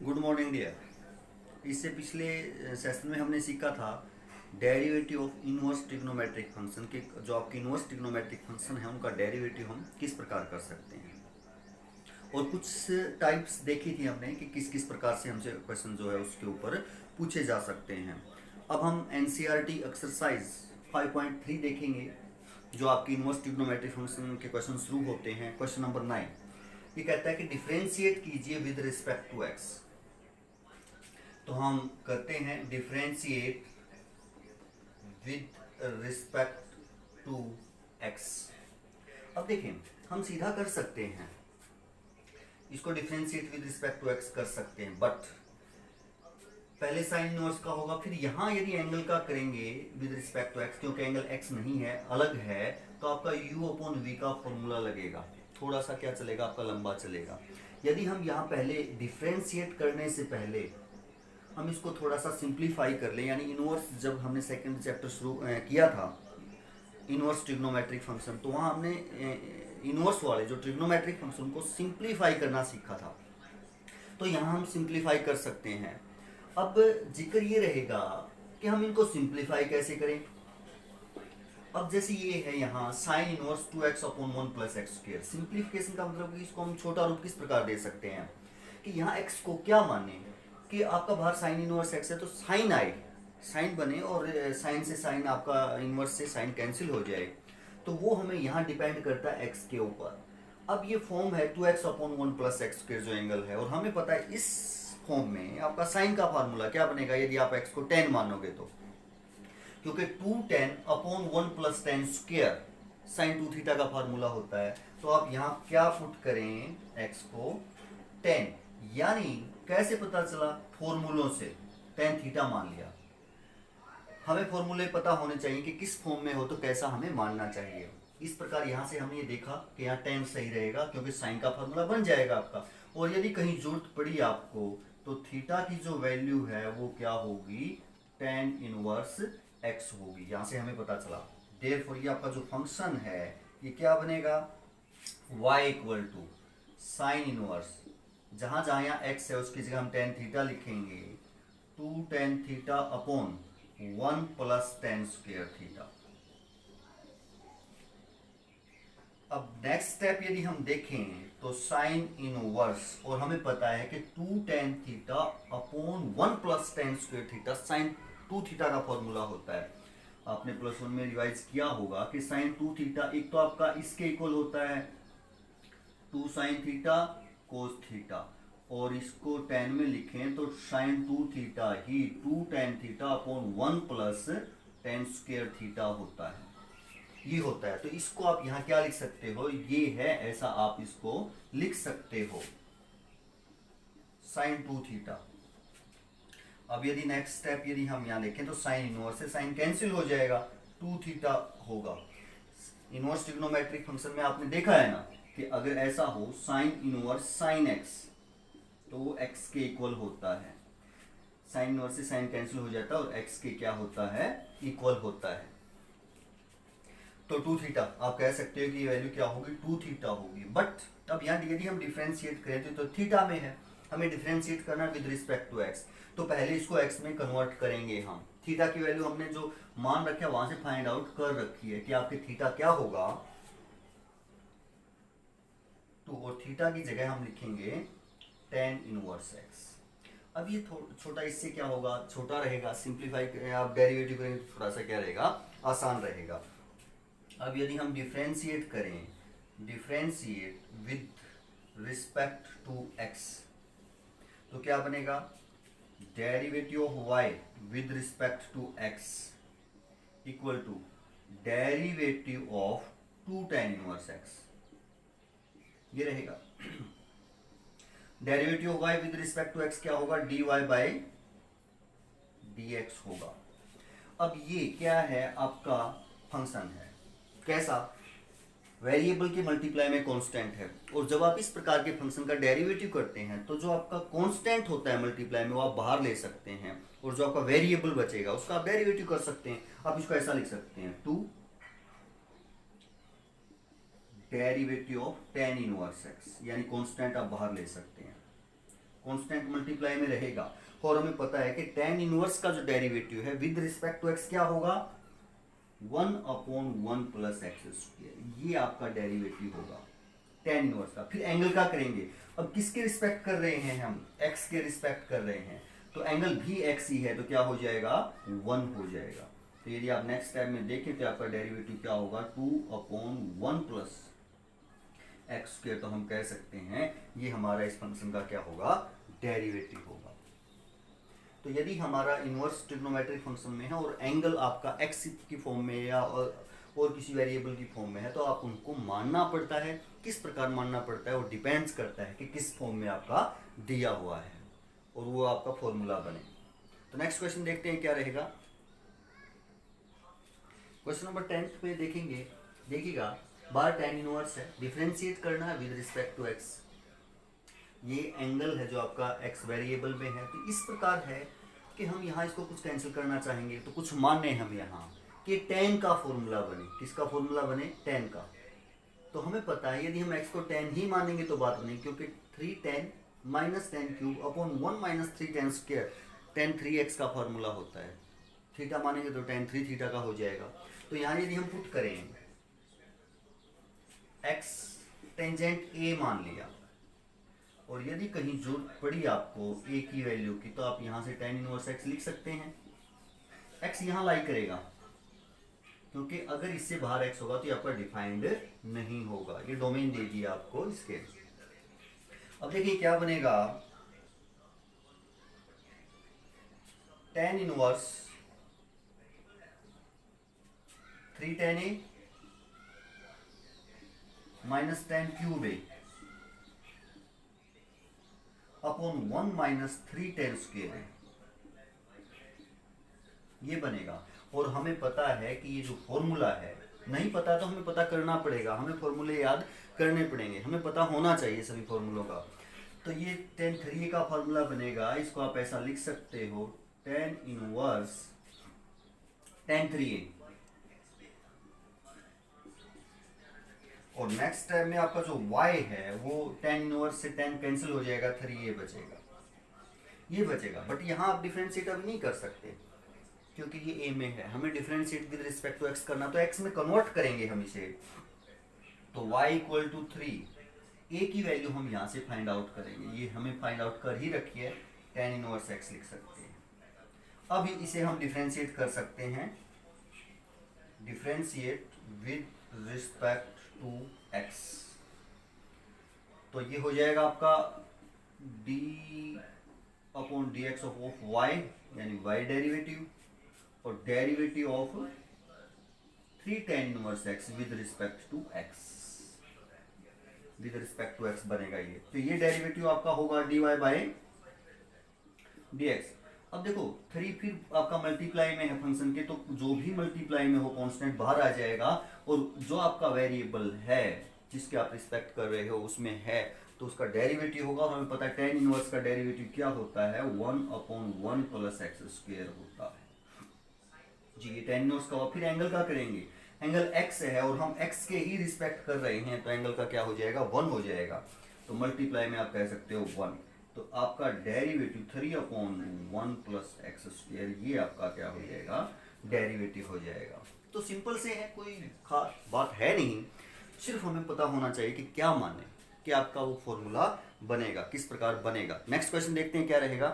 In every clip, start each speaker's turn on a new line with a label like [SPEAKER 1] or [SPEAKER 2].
[SPEAKER 1] Good morning dear. इससे पिछले session में हमने सीखा था derivative of inverse trigonometric function के। जो आपके इनवर्स ट्रिग्नोमेट्रिक फंक्शन है उनका डेरिवेटिव हम किस प्रकार कर सकते हैं, और कुछ टाइप्स देखी थी हमने कि किस किस प्रकार से हमसे क्वेश्चन जो है उसके ऊपर पूछे जा सकते हैं। अब हम एनसीईआरटी एक्सरसाइज 5.3 देखेंगे, जो आपकी इनवर्स ट्रिग्नोमेट्रिक फंक्शन के क्वेश्चन शुरू होते हैं। क्वेश्चन नंबर 9 ये कहता है कि डिफरेंशिएट कीजिए विद रिस्पेक्ट टू एक्स। तो हम करते हैं differentiate with respect to x. अब देखें, हम सीधा कर सकते हैं इसको, differentiate with respect to x कर सकते हैं, बट पहले साइन इनवर्स का होगा, फिर यहां यदि एंगल का करेंगे विद रिस्पेक्ट टू एक्स, क्योंकि एंगल एक्स नहीं है, अलग है, तो आपका u अपॉन वी का फॉर्मूला लगेगा। थोड़ा सा क्या चलेगा, आपका लंबा चलेगा। यदि हम यहाँ पहले डिफरेंशिएट करने से पहले हम इसको थोड़ा सा सिंप्लीफाई कर लें, यानी इनवर्स जब हमने सेकंड चैप्टर शुरू किया था इनवर्स ट्रिग्नोमेट्रिक फंक्शन, तो वहाँ हमने इनवर्स वाले जो ट्रिग्नोमेट्रिक फंक्शन को सिंप्लीफाई करना सीखा था। तो यहाँ हम सिंप्लीफाई कर सकते हैं। अब जिक्र ये रहेगा कि हम इनको सिंप्लीफाई कैसे करें। अब जैसे ये है यहाँ sign inverse 2x upon 1 plus x square. Simplification का मतलब कि इसको हम छोटा रूप किस प्रकार दे सकते हैं कि यहाँ x को क्या माने कि आपका बाहर साइन इनवर्स x है, तो साइन आए, साइन बने, और साइन से साइन आपका इनवर्स से साइन कैंसिल हो जाए, तो वो हमें यहाँ डिपेंड करता है x के ऊपर। अब ये फॉर्म है 2x upon 1 plus x square जो एंगल है, और हमें पता है इस फॉर्म में आपका साइन का फार्मूला क्या बनेगा यदि आप x को 10 मानोगे तो, क्योंकि 2 10 upon 1 plus 10 square sine 2 theta का फार्मूला होता है। तो आप यहाँ क्या पुट करें, x को 10, यानी कैसे पता चला, फॉर्मूलों से 10 थीटा मान लिया। हमें फॉर्मूले पता होने चाहिए कि किस फॉर्म में हो तो कैसा हमें मानना चाहिए। इस प्रकार यहाँ से हमने ये देखा कि यहाँ 10 सही रहेगा, क्योंकि साइन का फार्मूला बन जाएगा आपका। और यदि कहीं जरूरत पड़ी आपको तो थीटा की जो वैल्यू है वो क्या होगी, tan इनवर्स x होगी। यहाँ से हमें पता चला। देयरफॉर ये आपका जो फंक्शन है ये क्या बनेगा, y equal to sine inverse, जहां जहां यहाँ x है उसकी जगह हम tan थीटा लिखेंगे, 2 tan theta upon 1 plus tan square theta. अब नेक्स्ट स्टेप यदि हम देखें तो साइन इनवर्स, और हमें पता है कि 2 tan theta upon 1 plus tan square theta sine 2 theta का फॉर्मूला होता है। आपने प्लस 1 में रिवाइज किया होगा कि साइन 2 थीटा एक तो आपका इसके इक्वल होता है 2 साइन थीटा कोस थीटा, और इसको tan में लिखें तो साइन 2 थीटा ही 2 tan theta upon 1 plus tan square theta होता है, ये होता है। तो इसको आप यहाँ क्या लिख सकते हो, ये है, ऐसा आप इसको लिख सकते हो साइन 2 थीटा। अब यदि नेक्स्ट स्टेप यदि हम यहाँ देखें तो साइन इनवर्स से साइन कैंसिल हो जाएगा, 2 थीटा होगा। इनवर्स ट्रिग्नोमेट्रिक फंक्शन में आपने देखा है ना कि अगर ऐसा हो साइन इनवर्स साइन एक्स, तो वो एक्स के इक्वल होता है। साइन इनवर्स से साइन कैंसिल हो जाता है और एक्स के क्या होता है, इक्वल होता है। तो 2 थीटा आप कह सकते हो कि ये वैल्यू क्या होगी, 2 थीटा होगी। बट अब यहाँ यदि हम डिफरेंशिएट करें तो थीटा में है, हमें डिफरेंशिएट करना विद रिस्पेक्ट टू एक्स, तो पहले इसको एक्स में कन्वर्ट करेंगे हम। थीटा की वैल्यू हमने जो मान रखा है वहां से फाइंड आउट कर रखी है कि आपके थीटा क्या होगा, तो और थीटा की जगह हम लिखेंगे tan इनवर्स एक्स। अब ये छोटा इससे क्या होगा, छोटा रहेगा, सिंप्लीफाई आप डेरिवेटिव करेंगे थोड़ा सा क्या रहेगा, आसान रहेगा। अब यदि हम डिफरेंशिएट करें, differentiate with respect to x, तो क्या बनेगा, derivative of y with respect to x equal to derivative of 2 tan inverse x, ये रहेगा। Derivative of y with respect to x क्या होगा, dy बाय dx होगा। अब ये क्या है, आपका फंक्शन है, कैसा, वेरिएबल के मल्टीप्लाई में कांस्टेंट है। और जब आप इस प्रकार के फंक्शन का डेरिवेटिव करते हैं तो जो आपका कांस्टेंट होता है मल्टीप्लाई में वो आप बाहर ले सकते हैं, और जो आपका वेरिएबल बचेगा उसका आप डेरिवेटिव कर सकते हैं। आप इसको ऐसा लिख सकते हैं, 2 derivative of tan inverse x, यानी कांस्टेंट आप बाहर ले सकते हैं। कांस्टेंट मल्टीप्लाई में रहेगा। और हमें पता है कि tan इनवर्स का जो डेरिवेटिव है विद रिस्पेक्ट टू x क्या होगा, 1/1 प्लस एक्स स्क्वायर, ये आपका डेरिवेटिव होगा tan इनवर्स का। फिर एंगल का करेंगे, अब किसके रिस्पेक्ट कर रहे हैं हम, x के रिस्पेक्ट कर रहे हैं, तो एंगल भी x ही है, तो क्या हो जाएगा, 1 हो जाएगा। तो यदि आप नेक्स्ट स्टेप में देखें तो आपका डेरिवेटिव क्या होगा, 2/1 प्लस एक्स स्क्वायर, तो हम कह सकते हैं ये हमारा इस फंक्शन का क्या होगा, डेरिवेटिव होगा। तो यदि हमारा इनवर्स ट्रिग्नोमेट्रिक फंक्शन में है और एंगल आपका एक्स की फॉर्म में या और किसी वेरिएबल की फॉर्म में है, तो आप उनको मानना पड़ता है। किस प्रकार मानना पड़ता है, वो डिपेंड्स करता है कि किस फॉर्म में आपका दिया हुआ है और वो आपका फॉर्मूला बने। तो नेक्स्ट क्वेश्चन देखते हैं क्या रहेगा। क्वेश्चन नंबर 10 पे देखेंगे, देखिएगा बार tan इनवर्स है, डिफरेंशिएट करना है विद रिस्पेक्ट टू x। ये एंगल है जो आपका x वेरिएबल में है, तो इस प्रकार है कि हम यहाँ इसको कुछ कैंसिल करना चाहेंगे, तो कुछ माने हम यहाँ कि tan का फॉर्मूला बने। किसका फॉर्मूला बने, tan का। तो हमें पता है यदि हम x को tan ही मानेंगे तो बात नहीं, क्योंकि 3tan minus tan cube upon 1 minus 3tan square, tan 3x का फॉर्मूला होता है। थीटा मानेंगे तो tan 3 थीटा का हो जाएगा। तो यहाँ यदि हम पुट करें x टेंजेंट a मान लिया, और यदि कहीं जरूरत पड़ी आपको a की वैल्यू की, तो आप यहाँ से tan इनवर्स x लिख सकते हैं। x यहाँ लाई करेगा, क्योंकि अगर इससे बाहर x होगा तो ये आपका डिफाइंड नहीं होगा, ये डोमेन दे दिया आपको इसके। अब देखिए क्या बनेगा, tan inverse 3tan a minus tan cube a upon 1 minus 3tan square है, ये बनेगा। और हमें पता है कि ये जो फॉर्मूला है, नहीं पता तो हमें पता करना पड़ेगा, हमें फॉर्मूले याद करने पड़ेंगे, हमें पता होना चाहिए सभी फॉर्मूलों का। तो ये tan 3 का फॉर्मूला बनेगा, इसको आप ऐसा लिख सकते हो, tan इनवर्स tan 3a। और नेक्स्ट स्टेप में आपका जो y है वो tan इनवर्स से tan कैंसिल हो जाएगा, 3a बचेगा, ये बचेगा। बट यहाँ आप डिफरेंशिएट अभी नहीं कर सकते क्योंकि ये a में है, हमें differentiate with respect to x करना, तो x में कन्वर्ट करेंगे हम इसे। तो y इक्वल टू 3, a की वैल्यू हम यहाँ से फाइंड आउट करेंगे, ये हमें फाइंड आउट कर ही रखी है, tan इनवर्स x लिख सकते हैं। अब इसे हम डिफरेंशिएट कर सकते हैं, differentiate with respect to x, तो ये हो जाएगा आपका d upon dx of y, यानी y डेरिवेटिव, और derivative of 3tan inverse x with respect to x, with respect to x बनेगा ये। तो ये डेरिवेटिव आपका होगा dy बाय dx। अब देखो 3 फिर आपका मल्टीप्लाई में है फंक्शन के, तो जो भी मल्टीप्लाई में हो कांस्टेंट बाहर आ जाएगा, और जो आपका वेरिएबल है जिसके आप रिस्पेक्ट कर रहे हो उसमें है, तो उसका डेरिवेटिव होगा। और हमें पता है tan इनवर्स का डेरिवेटिव क्या होता है, 1/1 प्लस एक्स स्क्वायर होता है जी। ये tan इनवर्स का। फिर एंगल का करेंगे, एंगल x है और हम x के ही रिस्पेक्ट कर रहे हैं, तो एंगल का क्या हो जाएगा, 1 हो जाएगा। तो मल्टीप्लाई में आप कह सकते हो 1, तो आपका डेरिवेटिव 3/1 प्लस एक्स स्क्वायर, ये आपका क्या हो जाएगा, डेरिवेटिव हो जाएगा। तो सिंपल से है, कोई खास बात है नहीं, सिर्फ हमें पता होना चाहिए कि क्या माने कि आपका वो फॉर्मूला बनेगा, किस प्रकार बनेगा। नेक्स्ट क्वेश्चन देखते हैं क्या रहेगा।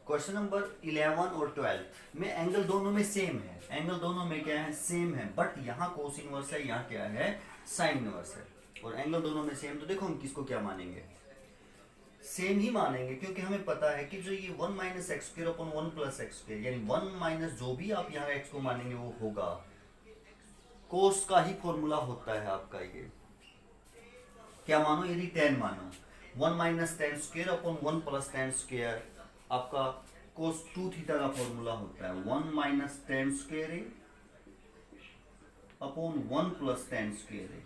[SPEAKER 1] क्वेश्चन नंबर 11 और 12 में एंगल दोनों में सेम है, एंगल दोनों में क्या है, सेम है, बट यहाँ कोस इनवर्स है, यहाँ क्या है, साइन इनवर्स है, और एंगल दोनों में सेम। तो देखो हम किसको क्या मानेंगे, सेम ही मानेंगे, क्योंकि हमें पता है कि जो ये 1 minus x square upon 1 plus x square, यानी 1 माइनस जो भी आप यहाँ x को मानेंगे वो होगा कोस का ही फॉर्मूला होता है आपका। ये क्या मानो, यदि tan मानो, 1 minus tan square upon 1 plus tan square आपका कोस 2 थीटा का फॉर्मूला होता है, 1 minus tan square upon 1 plus tan square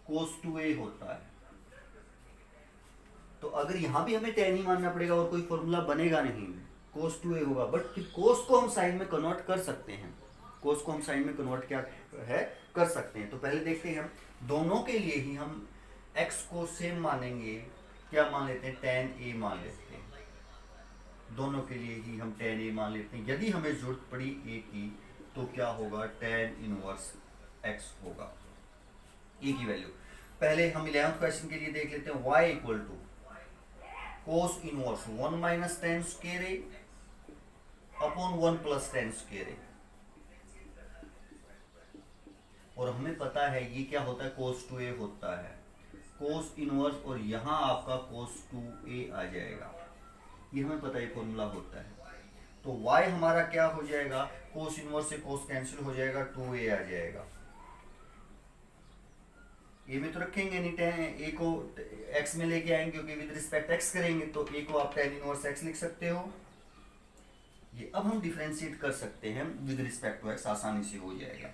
[SPEAKER 1] कोस 2a होता है। तो अगर यहाँ भी हमें tan ही मानना पड़ेगा और कोई फॉर्मूला बनेगा नहीं, कोस 2a होगा। बट फिर कोस को हम साइन में कन्वर्ट कर सकते हैं, कोस को हम साइन में कन्वर्ट क्या है कर सकते हैं। तो पहले देखते हैं हम दोनों के लिए ही हम एक्स को सेम मानेंगे, क्या मान लेते हैं, tan a मान लेते हैं, दोनों के लिए ही हम tan a मान लेते हैं। यदि हमें जरूरत पड़ी a की तो क्या होगा, tan इनवर्स x होगा, a की वैल्यू। पहले हम 11th क्वेश्चन के लिए देख लेते हैं, y equal to cos inverse 1 minus tan square A upon 1 plus tan square A, और हमें पता है ये क्या होता है, कोस 2a होता है, कोस इनवर्स, और यहाँ आपका कोस 2a आ जाएगा, ये हमें पता है फॉर्मूला होता है। तो y हमारा क्या हो जाएगा, कोस इनवर्स से कोस कैंसिल हो जाएगा, 2a आ जाएगा। ए में तो रखेंगे नहीं, टेन ए को x में लेके आएंगे क्योंकि विद रिस्पेक्ट x करेंगे, तो a को आप tan इनवर्स x लिख सकते हो। ये अब हम डिफरेंशिएट कर सकते हैं विद रिस्पेक्ट टू x, आसानी से हो जाएगा।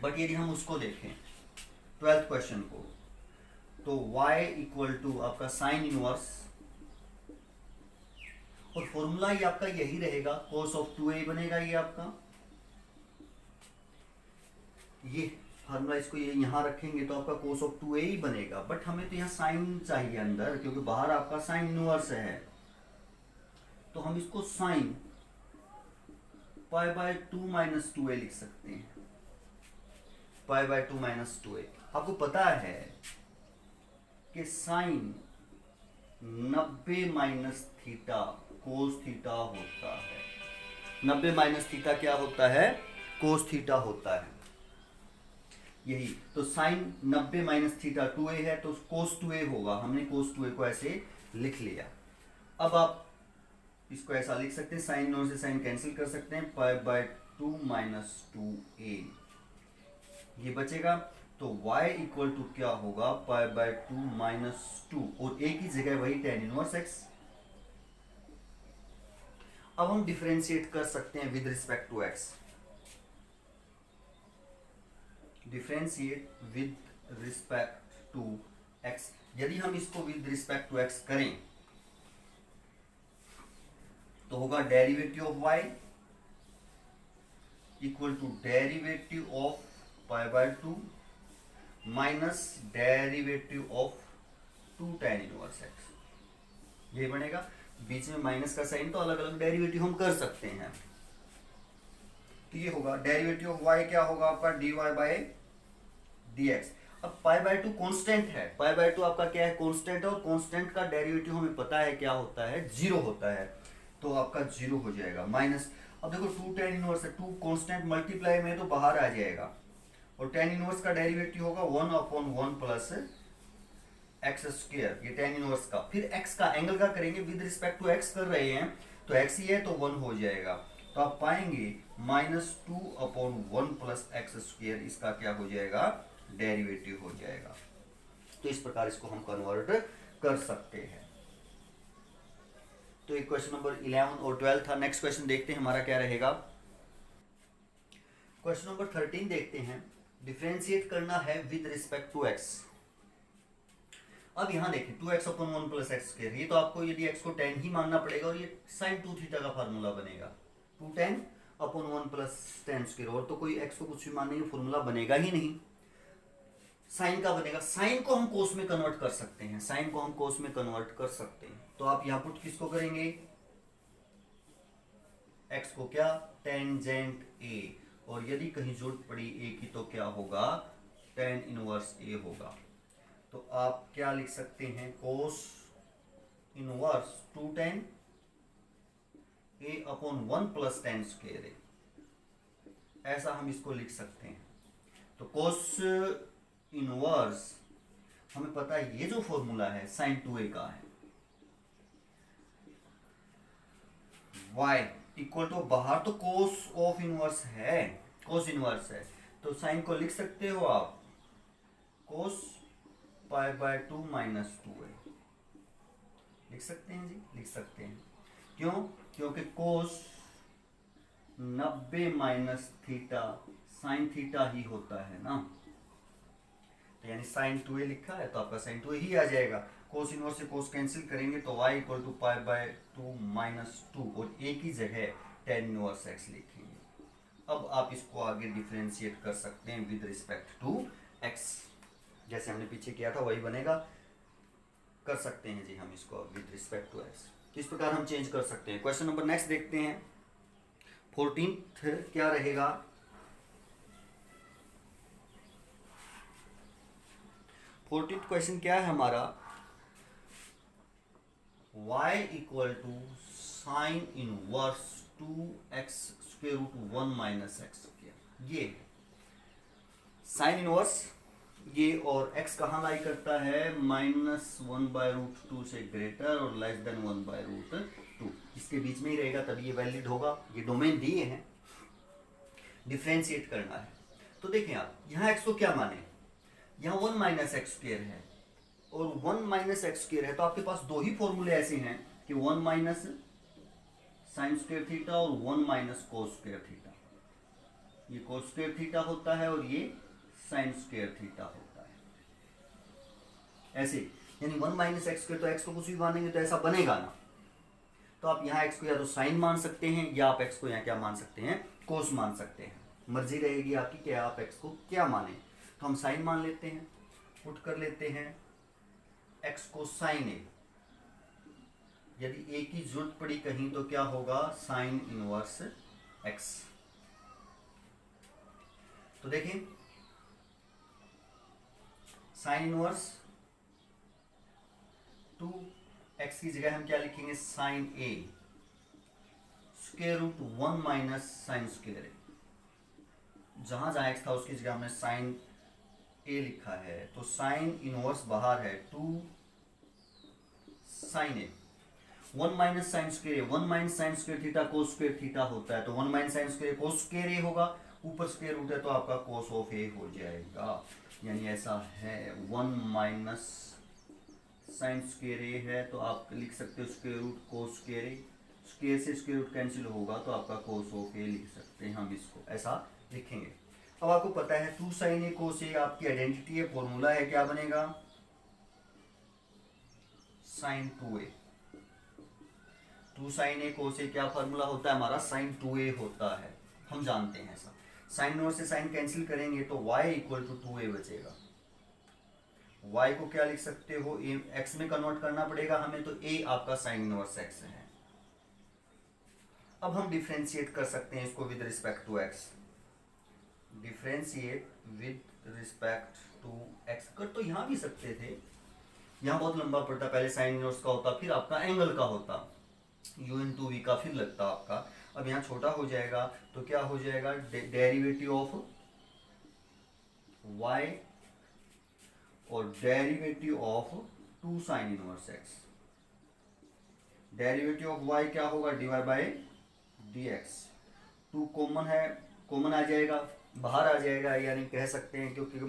[SPEAKER 1] बट यदि हम उसको देखें 12th क्वेश्चन को, तो y इक्वल टू आपका साइन इनवर्स, और फॉर्मूला ही आपका यही रहेगा, कोस ऑफ 2a बनेगा ये आपका, ये फॉर्मूला, इसको ये यहाँ रखेंगे तो आपका कोस ऑफ 2a ही बनेगा। बट हमें तो यहाँ साइन चाहिए अंदर, क्योंकि बाहर आपका साइन इनवर्स है, तो हम इसको sine pi by 2 minus 2a लिख सकते हैं, पाई बाय 2 माइनस 2a। आपको पता है कि sine 90 minus theta cos theta होता है, 90 माइनस थीटा क्या होता है, कोस थीटा होता है, यही तो साइन 90 माइनस थीटा 2a है, तो कोस 2a होगा, हमने कोस 2a को ऐसे लिख लिया। अब आप इसको ऐसा लिख सकते हैं, साइन नौ से साइन कैंसिल कर सकते हैं, पाई बाय 2 माइनस 2a ये बचेगा, तो y इक्वल टू क्या होगा, पाई बाय 2 माइनस 2, और a की जगह वही tan इनवर्स x। अब हम डिफरेंशिएट कर सकते हैं with respect to x, differentiate with respect to x। यदि हम इसको विद रिस्पेक्ट टू x करें तो होगा derivative of y equal to derivative of pi by 2 minus derivative of 2 tan inverse x, ये बनेगा। बीच में माइनस का साइन, तो अलग अलग डेरिवेटिव हम कर सकते हैं, तो ये होगा डेरिवेटिव ऑफ y क्या होगा आपका, dy बाय dx। अब पाई बाय 2 कांस्टेंट है, पाई बाय 2 आपका क्या है, कांस्टेंट है, और कांस्टेंट का डेरिवेटिव हमें पता है क्या होता है, जीरो होता है, तो आपका जीरो हो जाएगा माइनस। अब देखो 2 tan इनवर्स है, 2 कांस्टेंट मल्टीप्लाई में तो बाहर आ जाएगा, और tan इनवर्स का डेरिवेटिव होगा 1 अपॉन 1 प्लस एक्स स्क्वायर, ये tan इनवर्स का, फिर x का एंगल का करेंगे, विद रिस्पेक्ट टू x कर रहे हैं तो x ही है तो 1 हो जाएगा, तो आप पाएंगे minus 2 upon 1 plus x square, इसका क्या हो जाएगा, डेरिवेटिव हो जाएगा। तो इस प्रकार इसको हम कन्वर्ट कर सकते हैं। तो एक क्वेश्चन नंबर 11 और 12 था। नेक्स्ट क्वेश्चन देखते हैं हमारा क्या रहेगा। क्वेश्चन नंबर 13 देखते हैं, डिफरेंशिएट करना है विद रिस्पेक्ट टू x। अब यहाँ देखें 2x upon 1 plus x square, ये तो आपको यदि x को tan ही मानना पड़ेगा, और ये sin 2 थीटा का फार्मूला बनेगा, 2 tan upon 1 plus tan square, और तो कोई x को कुछ भी मानेंगे फॉर्मूला बनेगा ही नहीं, साइन का बनेगा। साइन को हम कोस में कन्वर्ट कर सकते हैं, साइन को हम कोस में कन्वर्ट कर सकते हैं, तो आप यहाँ पुट किसको करेंगे, x को क्या, टेंजेंट a, और यदि कहीं जरूरत पड़ी a की तो क्या होगा, tan इनवर्स a होगा। तो आप क्या लिख सकते हैं, cos inverse 2 tan a upon 1 plus tan square a, ऐसा हम इसको लिख सकते हैं। तो कोस इनवर्स हमें पता है, ये जो फॉर्मूला है sin 2a का है, y इक्वल टू, बाहर तो कोस ऑफ इनवर्स है, कोस इनवर्स है, तो साइन को लिख सकते हो आप कोस पाई बाय 2 माइनस 2a, लिख सकते हैं जी, लिख सकते हैं। क्यों, क्योंकि कोस 90 माइनस थीटा साइन थीटा ही होता है ना, तो यानी साइन 2a लिखा है तो आपका साइन 2a ही आ जाएगा। कोस इनवर्स से कोस कैंसिल करेंगे तो y equal to pi by 2 minus 2, और a की जगह tan इनवर्स x लिखेंगे। अब आप इसको आगे डिफरेंशिएट कर सकते हैं विद रिस्पेक्ट टू x। जैसे हमने पीछे किया था वही बनेगा। कर सकते हैं जी हम इसको विद रिस्पेक्ट टू एक्स, किस प्रकार हम चेंज कर सकते हैं। क्वेश्चन नंबर नेक्स्ट देखते हैं। 14th क्या रहेगा। 14th क्वेश्चन क्या है हमारा, y equal to sine inverse 2x square root 1 minus x square. ये साइन इनवर्स ये और x कहाँ लाई करता है, -1/√2 से ग्रेटर और लेस देन 1/√2, इसके बीच में ही रहेगा तभी ये वैलिड होगा। ये डोमेन दिए हैं, डिफ्रेंशिएट करना है। तो देखें आप यहाँ x को क्या माने, यहाँ 1 माइनस एक्स स्क्वायर है और 1 माइनस एक्स स्क्वायर है, तो आपके पास दो ही फॉर्मूले ऐसे हैं कि 1 माइनस साइन स्क्वायर थीटा और 1 माइनस कोस स्क्वायर थीटा। ये कोस स्क्वायर थीटा होता है और ये साइन स्क्वायर थीटा होता है। ऐसे यानी 1 माइनस एक्स स्क्वायर, तो एक्स को कुछ भी मानेंगे तो ऐसा बनेगा ना। तो आप यहाँ एक्स को या तो साइन मान सकते हैं या आप एक्स को यहाँ क्या मान सकते हैं, कोस मान सकते हैं। मर्जी रहेगी आपकी कि आप एक्स को क्या माने। तो हम साइन मान लेते हैं, पुट कर लेते हैं एक्स को साइन ए। यदि ए की जरूरत पड़ी कहीं तो क्या होगा, साइन इनवर्स एक्स। तो देखें साइन इनवर्स 2x की जगह हम क्या लिखेंगे, sine A square root 1 minus sine square A. जहां जहां x था उसकी जगह हमने साइन ए लिखा है। तो साइन इनवर्स बाहर है 2 sine A, 1 minus sine square A, 1 minus sine square theta cos square theta होता है। तो 1 minus sine square cos square A होगा, ऊपर स्क्वायर रूट है तो आपका कोस ऑफ ए हो जाएगा। यानी ऐसा है 1 माइनस साइन स्क्वायर ए है तो आप लिख सकते हो स्क्वायर रूट कोस स्क्वायर ए, स्क्वायर से स्क्वायर रूट कैंसिल होगा तो आपका कोस ऑफ ए लिख सकते हैं। हम इसको ऐसा लिखेंगे। अब आपको पता है 2 साइन ए कोस ए आपकी आइडेंटिटी है, फॉर्मूला है, क्या बनेगा, साइन 2a। 2 साइन ए कोस ए क्या फॉर्मूला होता है हमारा, साइन 2a होता है, हम जानते हैं ऐसा। साइन नोट से साइन कैंसिल करेंगे तो y इक्वल टू 2a बचेगा। y को क्या लिख सकते हो, x में कन्वर्ट करना पड़ेगा हमें, तो a आपका साइन इनवर्स x है। अब हम डिफरेंशिएट कर सकते हैं इसको with respect to x। Differentiate with respect to x कर तो यहाँ भी सकते थे, यहाँ बहुत लंबा पड़ता, पहले साइन इनवर्स का होता फिर आपका एंगल का होता, u इंटू वी का फिर लगता आपका। अब यहाँ छोटा हो जाएगा तो क्या हो जाएगा, डेरिवेटिव ऑफ y और derivative of 2 sine inverse x। Derivative of y क्या होगा, dy बाई dx। 2 कॉमन है, कॉमन आ जाएगा, बाहर आ जाएगा, यानी कह सकते हैं क्योंकि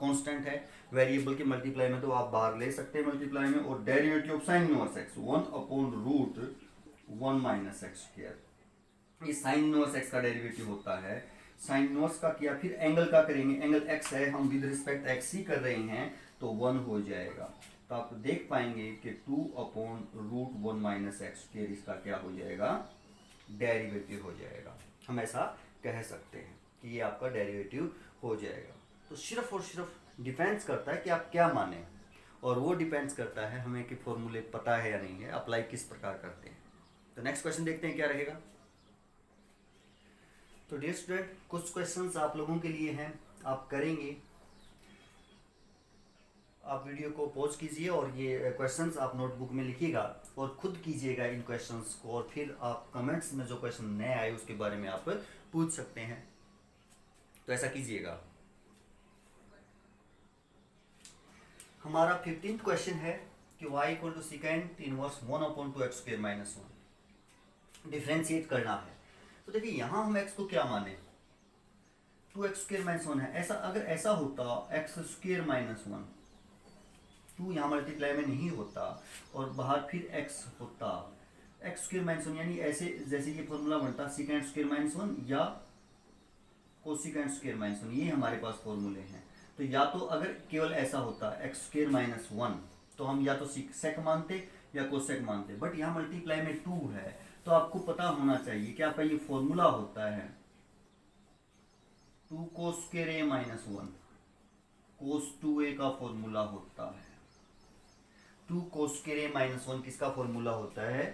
[SPEAKER 1] कांस्टेंट है वेरिएबल के मल्टीप्लाई में तो आप बाहर ले सकते हैं मल्टीप्लाई में। और derivative of sine inverse x 1/√1 minus x square, ये साइन इनवर्स x का डेरिवेटिव होता है। साइन इनवर्स का किया फिर एंगल का करेंगे, एंगल x है, हम विद रिस्पेक्ट x ही कर रहे हैं तो 1 हो जाएगा। तो आप देख पाएंगे कि 2/√1 माइनस एक्स स्क्वायर इसका क्या हो जाएगा, डेरिवेटिव हो जाएगा। हम ऐसा कह सकते हैं कि ये आपका डेरिवेटिव हो जाएगा। तो सिर्फ और सिर्फ डिपेंड्स करता है कि आप क्या माने, और वो डिपेंड्स करता है हमें कि फॉर्मूले पता है या नहीं है, अप्लाई किस प्रकार करते हैं। तो नेक्स्ट क्वेश्चन देखते हैं क्या रहेगा। तो डियर स्टूडेंट, कुछ क्वेश्चंस आप लोगों के लिए हैं, आप करेंगे। आप वीडियो को पॉज कीजिए और ये क्वेश्चंस आप नोटबुक में लिखिएगा और खुद कीजिएगा इन क्वेश्चंस को, और फिर आप कमेंट्स में जो क्वेश्चन नए आए उसके बारे में आप पूछ सकते हैं। तो ऐसा कीजिएगा। हमारा 15th क्वेश्चन है कि y equal to second inverse 1/2x square minus 1 differentiate करना है। तो देखिए यहाँ हम x को क्या माने, 2x स्क्वायर माइनस 1 है। ऐसा अगर ऐसा होता x स्क्वायर माइनस 1, 2 यहाँ मल्टीप्लाई में नहीं होता और बाहर फिर x होता, x स्क्वायर माइनस 1, यानी ऐसे जैसे ये फॉर्मूला बनता सेकेंड स्क्वायर माइनस 1 या कोसिकेंड स्क्वायर माइनस 1, ये हमारे पास फॉर्मूले हैं। तो या तो अगर केवल ऐसा होता x स्क्वायर माइनस 1 तो हम या तो सेक मानते या कोसेक मानते, बट यहाँ मल्टीप्लाई में 2 है तो आपको पता होना चाहिए कि आपका ये फॉर्मूला होता है 2 cos square a minus 1। cos 2a का फॉर्मूला होता है। 2 cos स्क्वायर a माइनस 1 किसका फॉर्मूला होता है?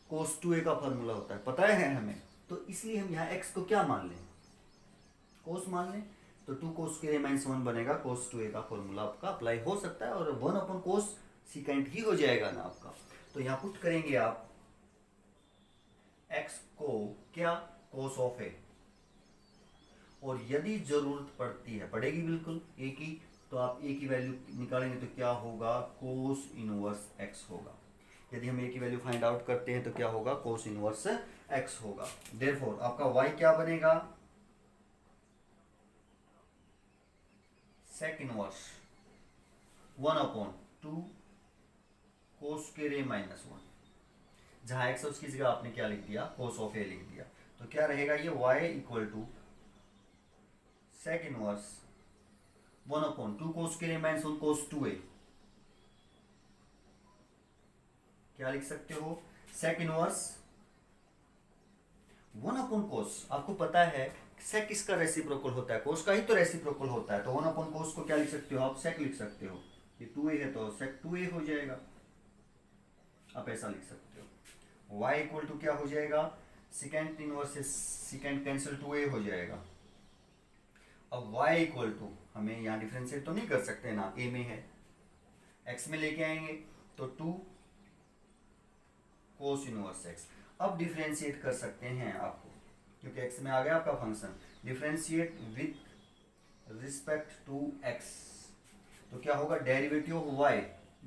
[SPEAKER 1] cos 2a का फॉर्मूला होता है, पता है हमें। तो इसलिए हम यहाँ x को क्या मान लें? cos मान लें। तो 2 cos स्क्वायर a माइनस 1 बनेगा, cos 2a का फॉर्मूला आपका अप्लाई हो सकता है, और 1 अपॉन cos सिकेंट ही हो जाएगा ना आपका। तो यहाँ पुट करेंगे आप x को क्या, cos ऑफ a, और यदि जरूरत पड़ती है, पड़ेगी बिल्कुल a की, तो आप a की वैल्यू निकालेंगे तो क्या होगा, cos इनवर्स x होगा। यदि हम a की वैल्यू फाइंड आउट करते हैं तो क्या होगा, cos इनवर्स x होगा। देयरफॉर आपका y क्या बनेगा, sec inverse 1 upon 2 cos square a minus 1। जहां x है उसकी जगह आपने क्या लिख दिया, cos ऑफ a लिख दिया। तो क्या रहेगा ये, y equal to sec inverse 1 upon 2 cos square a minus 1 cos 2a। क्या लिख सकते हो, sec इनवर्स 1 अपॉन cos। आपको पता है sec किसका रेसिप्रोकल होता है, cos का ही तो रेसिप्रोकल होता है। तो 1 अपॉन cos को क्या लिख सकते हो आप, sec लिख सकते हो। ये 2a है तो sec 2a हो जाएगा, आप ऐसा लिख सकते हो। y इक्वल टू क्या हो जाएगा, सिकेंट इनवर्स से सिकेंट कैंसिल 2a हो जाएगा। अब y इक्वल टू, हमें यहाँ डिफरेंशिएट तो नहीं कर सकते ना, a में है, x में लेके आएंगे तो 2 cos इनवर्स x। अब डिफरेंशिएट कर सकते हैं आपको, क्योंकि x में आ गया आपका function. Differentiate with respect to x, तो क्या होगा, derivative of y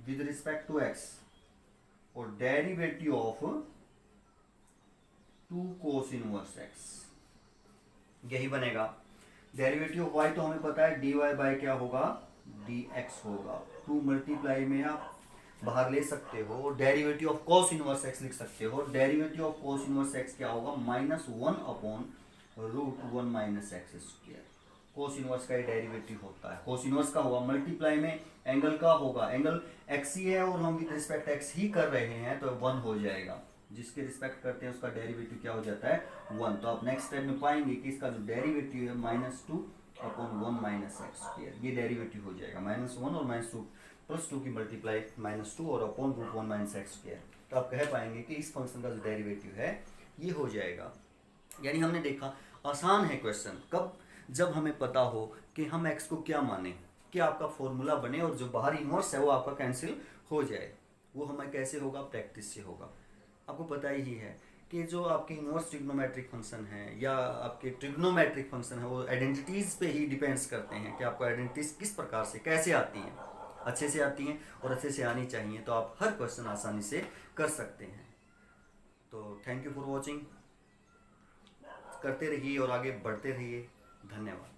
[SPEAKER 1] with respect to x और derivative of 2 cos inverse x, यही बनेगा। डेरिवेटिव ऑफ y तो हमें पता है dy बाय क्या होगा, dx होगा। 2 मल्टीप्लाई में आप बाहर ले सकते हो, derivative of cos inverse x लिख सकते हो। Derivative of cos inverse x क्या होगा, -1 upon √1 minus x square. cos inverse का ही डेरिवेटिव होता है। cos इनवर्स का होगा मल्टीप्लाई में एंगल का होगा, एंगल x ही है और हम विद रिस्पेक्ट x ही कर रहे हैं तो 1 हो जाएगा। जिसके रिस्पेक्ट करते हैं उसका डेरिवेटिव क्या हो जाता है, 1। तो आप नेक्स्ट स्टेप में पाएंगे कि इसका जो डेरिवेटिव है -2 अपॉन 1 माइनस एक्स स्क्वायर, ये डेरिवेटिव हो जाएगा। -1 और -2 प्लस 2 की मल्टीप्लाई -2 और अपॉन √1 माइनस एक्स स्क्वायर। तो आप कह पाएंगे कि इस फंक्शन का जो डेरिवेटिव है ये हो जाएगा। यानी हमने देखा आसान है क्वेश्चन, कब, जब हमें पता हो कि हम x को क्या माने, कि आपका फॉर्मूला बने और जो बाहर इनवर्स है वो आपका कैंसिल हो जाए। वो हमें कैसे होगा, प्रैक्टिस से होगा। आपको पता ही है कि जो आपके इनवर्स ट्रिग्नोमेट्रिक फंक्शन है या आपके ट्रिग्नोमेट्रिक फंक्शन है वो आइडेंटिटीज़ पे ही डिपेंड्स करते हैं कि आपको आइडेंटिटीज किस प्रकार से कैसे आती हैं। अच्छे से आती हैं और अच्छे से आनी चाहिए तो आप हर क्वेश्चन आसानी से कर सकते हैं। तो थैंक यू फॉर वॉचिंग, करते रहिए और आगे बढ़ते रहिए। धन्यवाद।